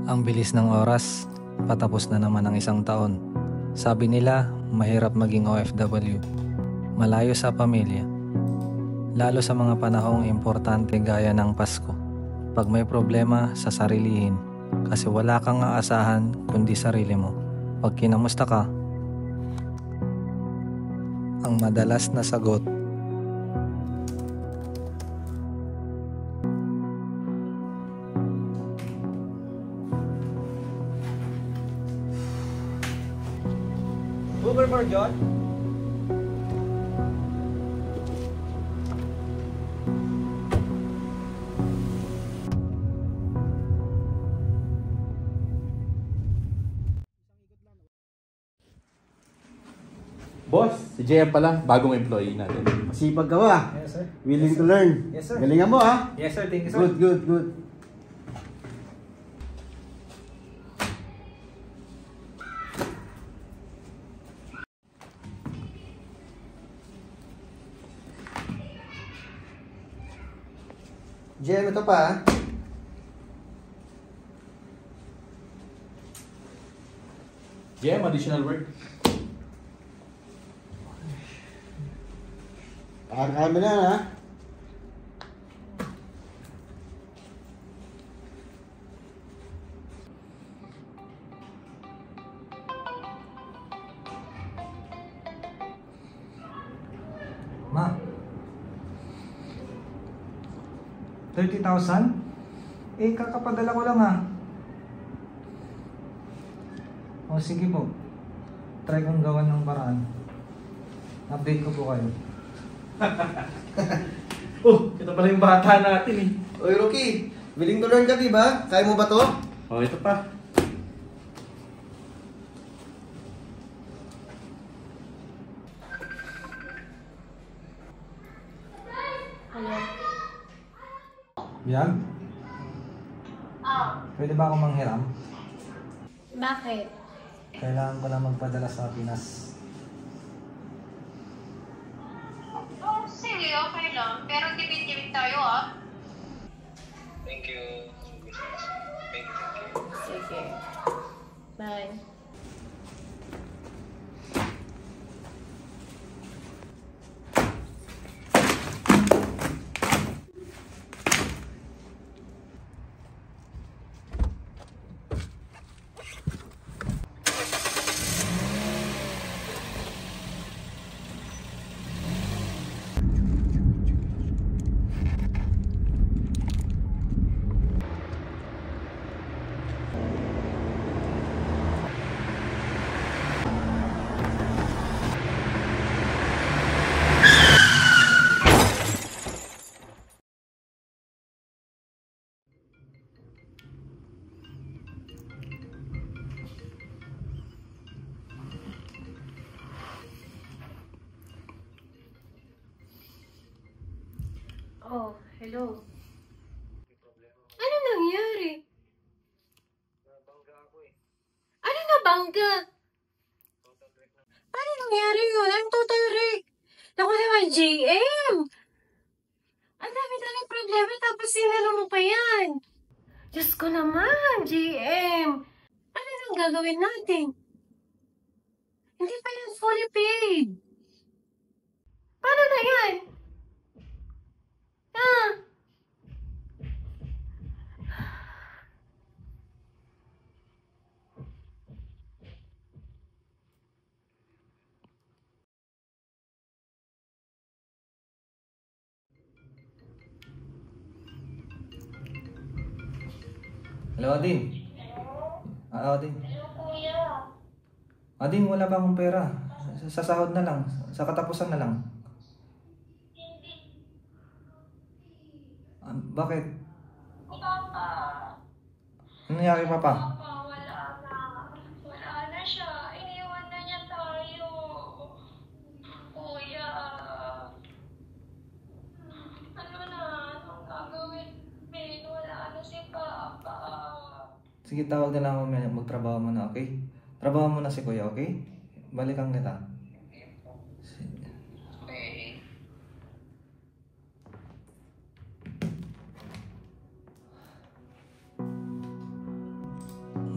Ang bilis ng oras, patapos na naman ang isang taon. Sabi nila, mahirap maging OFW. Malayo sa pamilya. Lalo sa mga panahong importante gaya ng Pasko. Pag may problema, sa sarilihin. Kasi wala kang aasahan kundi sarili mo. Pag kinamusta ka, ang madalas na sagot, Uber for John? Boss, si JM pala, bagong employee natin. Masipag ka ba? Yes, sir. Willing Yes, to sir. learn. Yes, sir. Galingan mo ha. Yes, sir. Thank you, sir. Good, good, good. Jem, ito pa ha. JM, additional work. Kaya na ha. Ma. 30,000? Eh, kakapadala ko lang O sige po. Try kong gawan ng paraan. Update ko po kayo. Ito pala yung bata natin eh. Oy, Rocky. Willing to learn ka, di ba? Kaya mo ba to? Oh, ito pa. Biyag? Oh, Pwede ba akong manghiram? bakit? Kailangan ko na magpadala sa Pinas. Oh, sige, okay lang. Pero tipid-tipid tayo, Thank you. Thank you. Sige. Bye. Oh, hello. Ano nangyari? Nabangga ako eh. Ano na bangga? Ano nangyari yun? Anong total wreck? Naku naman, JM! Ang dami-dami problema tapos sinalo mo pa yan. Diyos ko naman, JM! Ano nang gagawin natin? Hindi pa yan fully paid. Paano na yan? Hello, Adin. Adin. Hello, kuya. Adin, wala ba akong pera? Sa sahod na lang. Sa katapusan na lang. Bakit? Papa. Ano nangyari, Papa? Papa, wala na. Wala na siya. Iniwan na niya tayo. Kuya. Ano na? Anong gagawin? Ben, wala na si Papa. Sige, tawag na lang ako. Magtrabaho muna, okay? Trabaho muna si Kuya, okay? Balikan kita. Okay.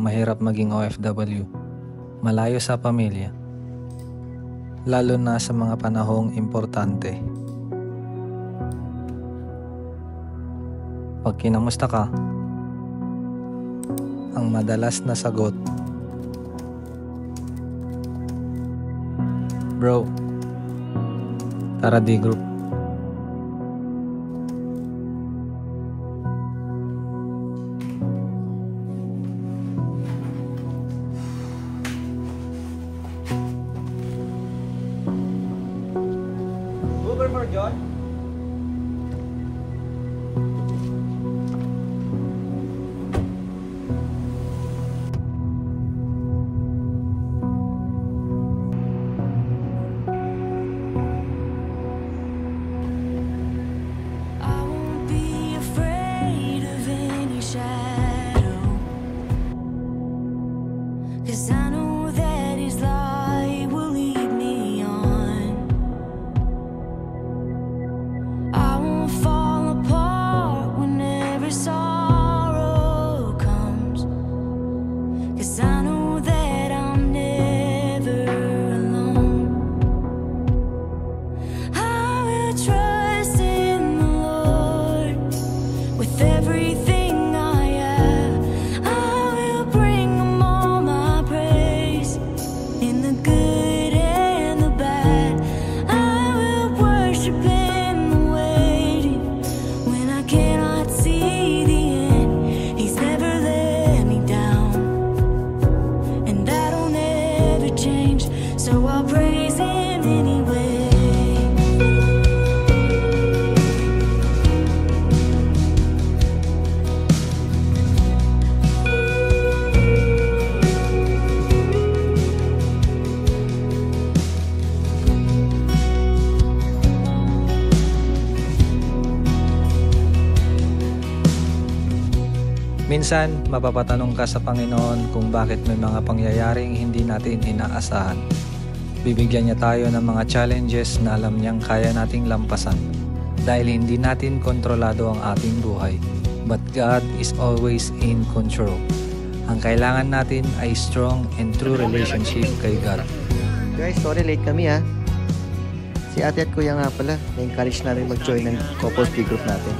mahirap maging OFW. Malayo sa pamilya. Lalo na sa mga panahong importante. Pag kinamusta ka, ang madalas na sagot, "Bro, tara D-group." Uber for John? I won't be afraid of any shadow, 'cause I know that His light will lead me on. I won't fall apart when every sorrow comes, 'cause I know that I'm never alone. I will trust in the Lord with everything I have. I will bring Him all my praise, in the good and the bad. I will worship in the waiting, when I cannot see the end. He's never let me down, and that'll never change, so I'll praise Him anyway. Minsan, mapapatanong ka sa Panginoon kung bakit may mga pangyayaring hindi natin inaasahan. Bibigyan niya tayo ng mga challenges na alam niyang kaya nating lampasan dahil hindi natin kontrolado ang ating buhay. But God is always in control. Ang kailangan natin ay strong and true relationship kay God. Guys, sorry late kami ha. Si ate at kuya nga pala, na-encourage namin mag-join ng couples D group natin.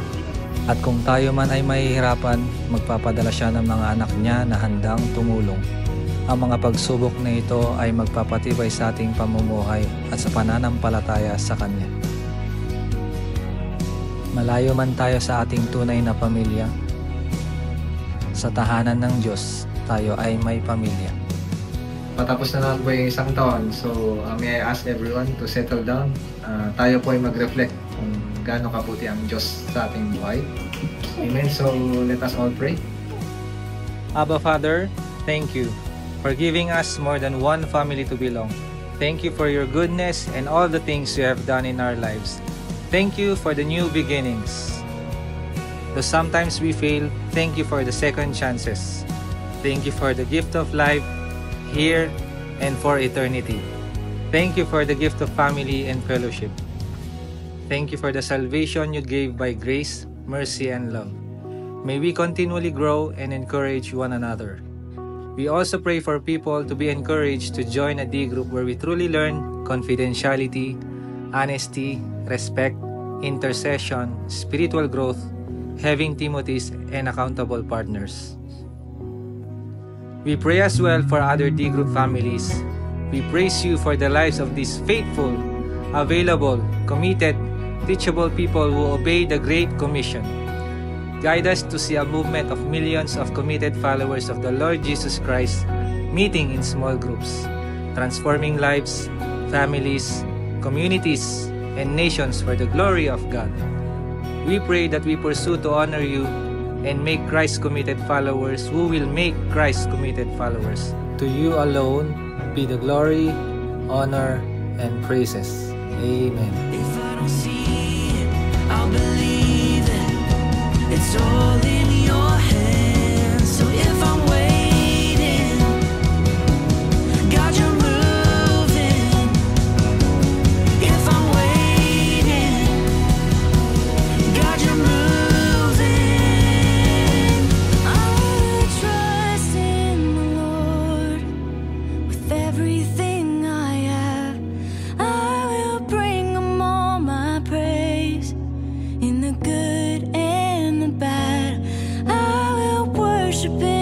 At kung tayo man ay mahihirapan, magpapadala siya ng mga anak niya na handang tumulong. Ang mga pagsubok na ito ay magpapatibay sa ating pamumuhay at sa pananampalataya sa Kanya. Malayo man tayo sa ating tunay na pamilya, sa tahanan ng Diyos, tayo ay may pamilya. Patapos na naman po yung isang taon, so may I ask everyone to settle down. Tayo po ay mag-reflect kung gaano kabuti ang Diyos sa ating buhay. Amen. So let us all pray. Abba Father, thank you for giving us more than one family to belong. Thank you for your goodness and all the things you have done in our lives. Thank you for the new beginnings. Though sometimes we fail, thank you for the second chances. Thank you for the gift of life here and for eternity. Thank you for the gift of family and fellowship. Thank you for the salvation you gave by grace, mercy, and love. May we continually grow and encourage one another. We also pray for people to be encouraged to join a D group where we truly learn confidentiality, honesty, respect, intercession, spiritual growth, having Timothy's, and accountable partners. We pray as well for other D group families. We praise you for the lives of these faithful, available, committed, teachable people who obey the Great Commission. Guide us to see a movement of millions of committed followers of the Lord Jesus Christ meeting in small groups, transforming lives, families, communities, and nations for the glory of God. We pray that we pursue to honor you and make Christ committed followers who will make Christ committed followers. To you alone be the glory, honor, and praises. Amen. If I don't see it, I'll believe it. It's all in your hands. So if I'm waiting, God, you're moving. If I'm waiting, God, you're moving. I will trust in worshiping